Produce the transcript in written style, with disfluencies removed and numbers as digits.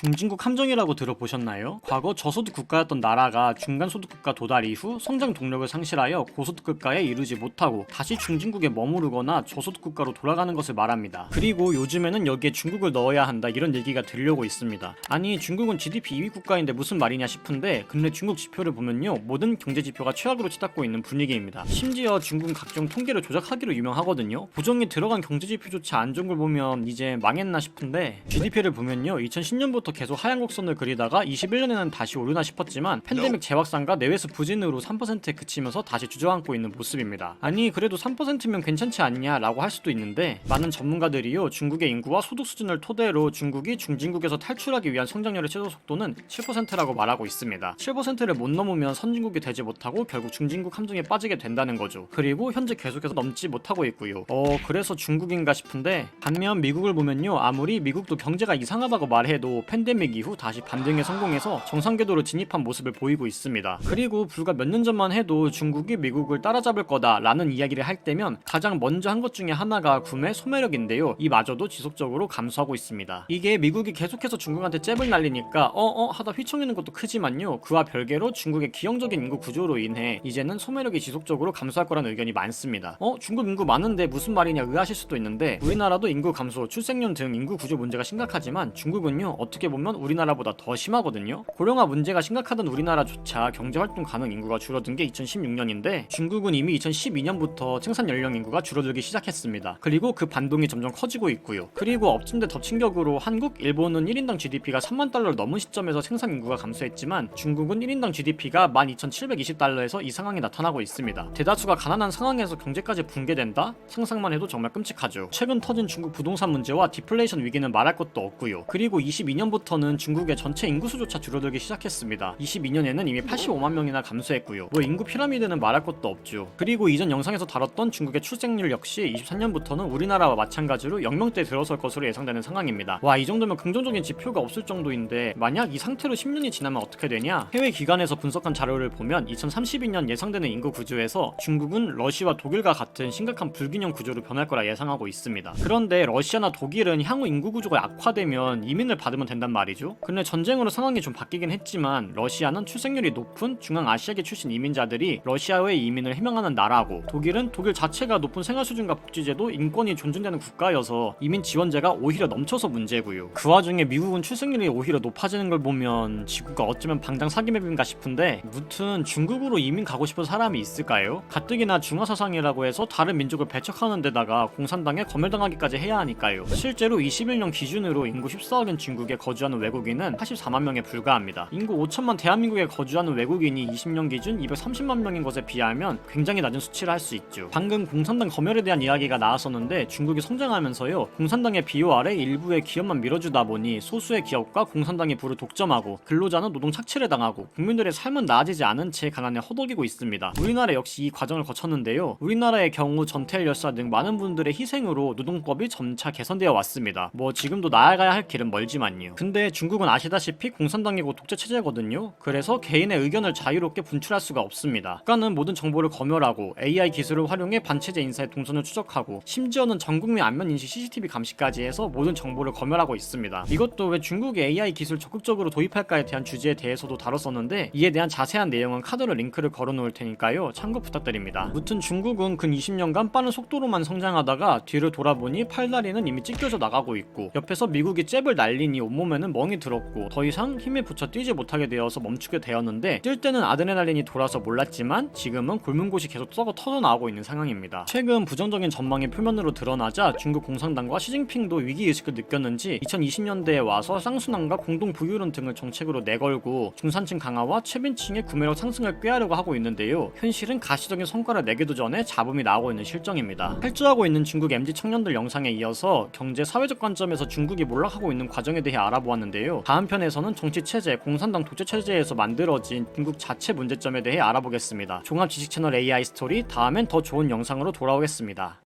중진국 함정이라고 들어보셨나요? 과거 저소득 국가였던 나라가 중간소득 국가 도달 이후 성장 동력을 상실하여 고소득 국가에 이르지 못하고 다시 중진국에 머무르거나 저소득 국가로 돌아가는 것을 말합니다. 그리고 요즘에는 여기에 중국을 넣어야 한다 이런 얘기가 들려오고 있습니다. 아니 중국은 GDP 2위 국가인데 무슨 말이냐 싶은데 근래 중국 지표를 보면요 모든 경제 지표가 최악으로 치닫고 있는 분위기입니다. 심지어 중국은 각종 통계를 조작하기로 유명하거든요. 보정이 들어간 경제 지표조차 안 좋은 걸 보면 이제 망했나 싶은데 GDP를 보면요 2010년부터 계속 하향 곡선을 그리다가 21년에는 다시 오르나 싶었지만 팬데믹 재확산과 내외수 부진으로 3%에 그치면서 다시 주저앉고 있는 모습입니다. 아니 그래도 3%면 괜찮지 않냐 라고 할 수도 있는데 많은 전문가들이요 중국의 인구와 소득 수준을 토대로 중국이 중진국에서 탈출하기 위한 성장률의 최소 속도는 7%라고 말하고 있습니다. 7%를 못 넘으면 선진국이 되지 못하고 결국 중진국 함정에 빠지게 된다는 거죠. 그리고 현재 계속해서 넘지 못하고 있고요. 그래서 중국인가 싶은데 반면 미국을 보면요 아무리 미국도 경제가 이상하다고 말해도 팬데믹 이후 다시 반등에 성공해서 정상궤도로 진입한 모습을 보이고 있습니다. 그리고 불과 몇 년 전만 해도 중국이 미국을 따라잡을 거다라는 이야기를 할 때면 가장 먼저 한 것 중에 하나가 구매 소매력인데요. 이마저도 지속적으로 감소하고 있습니다. 이게 미국이 계속해서 중국한테 잽을 날리니까 하다 휘청이는 것도 크지만요. 그와 별개로 중국의 기형적인 인구 구조로 인해 이제는 소매력이 지속적으로 감소할 거라는 의견이 많습니다. 중국 인구 많은데 무슨 말이냐 의아하실 수도 있는데 우리나라도 인구 감소, 출생률 등 인구 구조 문제가 심각하지만 중국은요 어떻게 보면 우리나라보다 더 심하거든요. 고령화 문제가 심각하던 우리나라조차 경제활동 가능 인구가 줄어든 게 2016년인데 중국은 이미 2012년부터 생산 연령 인구가 줄어들기 시작했습니다. 그리고 그 반동이 점점 커지고 있고요. 그리고 엎친데 덮친 격으로 한국, 일본은 1인당 GDP가 3만 달러를 넘은 시점에서 생산 인구가 감소했지만 중국은 1인당 GDP가 12,720달러에서 이 상황이 나타나고 있습니다. 대다수가 가난한 상황에서 경제까지 붕괴된다? 상상만 해도 정말 끔찍하죠. 최근 터진 중국 부동산 문제와 디플레이션 위기는 말할 것도 없고요. 그리고 22년부터는 중국의 전체 인구수조차 줄어들기 시작했습니다. 22년에는 이미 85만 명이나 감소했고요. 인구 피라미드는 말할 것도 없죠. 그리고 이전 영상에서 다뤘던 중국의 출생률 역시 23년부터는 우리나라와 마찬가지로 0명대에 들어설 것으로 예상되는 상황입니다. 이 정도면 긍정적인 지표가 없을 정도인데 만약 이 상태로 10년이 지나면 어떻게 되냐? 해외 기관에서 분석한 자료를 보면 2032년 예상되는 인구 구조에서 중국은 러시아와 독일과 같은 심각한 불균형 구조로 변할 거라 예상하고 있습니다. 그런데 러시아나 독일은 향후 인구 구조가 악화되면 이민을 받으면 된단 말이죠. 근데 전쟁으로 상황이 좀 바뀌긴 했지만 러시아는 출생률이 높은 중앙아시아계 출신 이민자들이 러시아의 이민을 희망하는 나라고 독일은 독일 자체가 높은 생활 수준과 복지제도, 인권이 존중되는 국가여서 이민 지원제가 오히려 넘쳐서 문제고요. 그 와중에 미국은 출생률이 오히려 높아지는 걸 보면 지구가 어쩌면 방장 사기맵인가 싶은데 무튼 중국으로 이민 가고 싶은 사람이 있을까요? 가뜩이나 중화사상이라고 해서 다른 민족을 배척하는 데다가 공산당에 검열당하기까지 해야 하니까요. 실제로 21년 기준으로 인구 14억인 중국에 거주하는 외국인은 84만 명에 불과합니다. 인구 5천만 대한민국에 거주하는 외국인이 20년 기준 230만 명인 것에 비하면 굉장히 낮은 수치를 할 수 있죠. 방금 공산당 검열에 대한 이야기가 나왔었는데 중국이 성장하면서요 공산당의 비호 아래 일부의 기업만 밀어주다 보니 소수의 기업과 공산당이 부를 독점하고 근로자는 노동 착취를 당하고 국민들의 삶은 나아지지 않은 채 가난에 허덕이고 있습니다. 우리나라 역시 이 과정을 거쳤는데요. 우리나라의 경우 전태일 열사 등 많은 분들의 희생으로 노동법이 점차 개선되어 왔습니다. 지금도 나아가야 할 길은 멀지만요. 근데 중국은 아시다시피 공산당이고 독재 체제거든요. 그래서 개인의 의견을 자유롭게 분출할 수가 없습니다. 국가는 모든 정보를 검열하고 AI 기술을 활용해 반체제 인사의 동선을 추적하고 심지어는 전국민 안면 인식 CCTV 감시까지 해서 모든 정보를 검열하고 있습니다. 이것도 왜 중국이 AI 기술 적극적으로 도입할까에 대한 주제에 대해서도 다뤘었는데 이에 대한 자세한 내용은 카드로 링크를 걸어 놓을 테니까요. 참고 부탁드립니다. 무튼 중국은 근 20년간 빠른 속도로만 성장하다가 뒤를 돌아보니 팔다리는 이미 찢겨져 나가고 있고 옆에서 미국이 잽을 날리니 온몸에는 멍이 들었고 더 이상 힘에 붙여 뛰지 못하게 되어서 멈추게 되었는데 뛸 때는 아드레날린이 돌아서 몰랐지만 지금은 곪은 곳이 계속 썩어 터져나오고 있는 상황입니다. 최근 부정적인 전망이 표면으로 드러나자 중국 공산당과 시진핑도 위기의식을 느꼈는지 2020년대에 와서 쌍순환과 공동 부유론 등을 정책으로 내걸고 중산층 강화와 최빈층의 구매력 상승을 꾀하려고 하고 있는데요. 현실은 가시적인 성과를 내기도 전에 잡음이 나오고 있는 실정입니다. 탈주하고 있는 중국 MZ 청년들 영상에 이어서 경제 사회적 관점에서 중국이 몰락하고 있는 과정에 대해 알아보았는데요. 다음 편에서는 정치체제, 공산당 독재체제에서 만들어진 중국 자체 문제점에 대해 알아보겠습니다. 종합 지식 채널 AI 스토리 다음엔 더 좋은 영상으로 돌아오겠습니다.